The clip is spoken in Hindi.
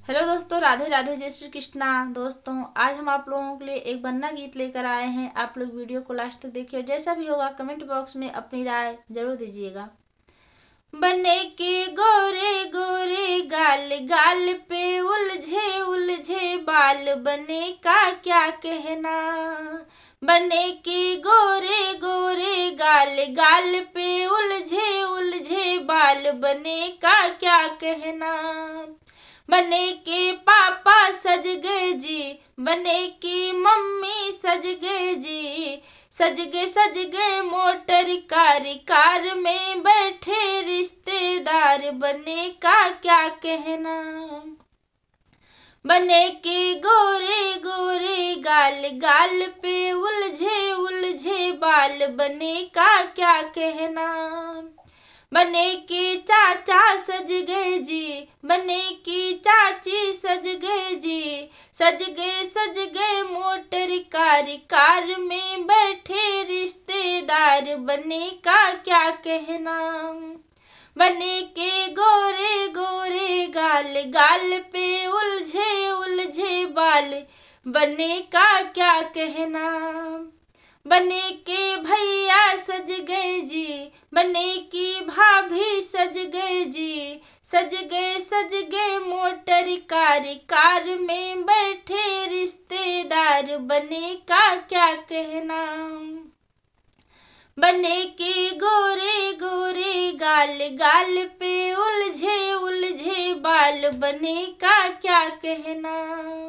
हेलो दोस्तों, राधे राधे, जय श्री कृष्णा। दोस्तों आज हम आप लोगों के लिए एक बन्ना गीत लेकर आए हैं। आप लोग वीडियो को लास्ट तक देखिए और जैसा भी होगा कमेंट बॉक्स में अपनी राय जरूर दीजिएगा। बने के गोरे गोरे गाल, गाल पे उलझे उलझे बाल, बने का क्या कहना। बने के गोरे गोरे गाल, गाल पे उलझे उलझे बाल, बने का क्या कहना। बने के पापा सज गए जी, बने की मम्मी सज गए जी, सज गए मोटर कार, कार में बैठे रिश्तेदार, बने का क्या कहना। बने के गोरे गोरे गाल, गाल पे उलझे उलझे बाल, बने का क्या कहना। बने की चाचा सज गए जी, बने की चाची सज गए जी, सज गए मोटर कार, कार में बैठे रिश्तेदार, बने का क्या कहना। बने के गोरे गोरे गाल, गाल पे उलझे उलझे बाल, बने का क्या कहना। बने के भैया सज गए जी, बने की भाभी सज गए जी, सज गए मोटर कार, कार में बैठे रिश्तेदार, बने का क्या कहना। बने के गोरे गोरे गाल, गाल पे उलझे उलझे बाल, बने का क्या कहना।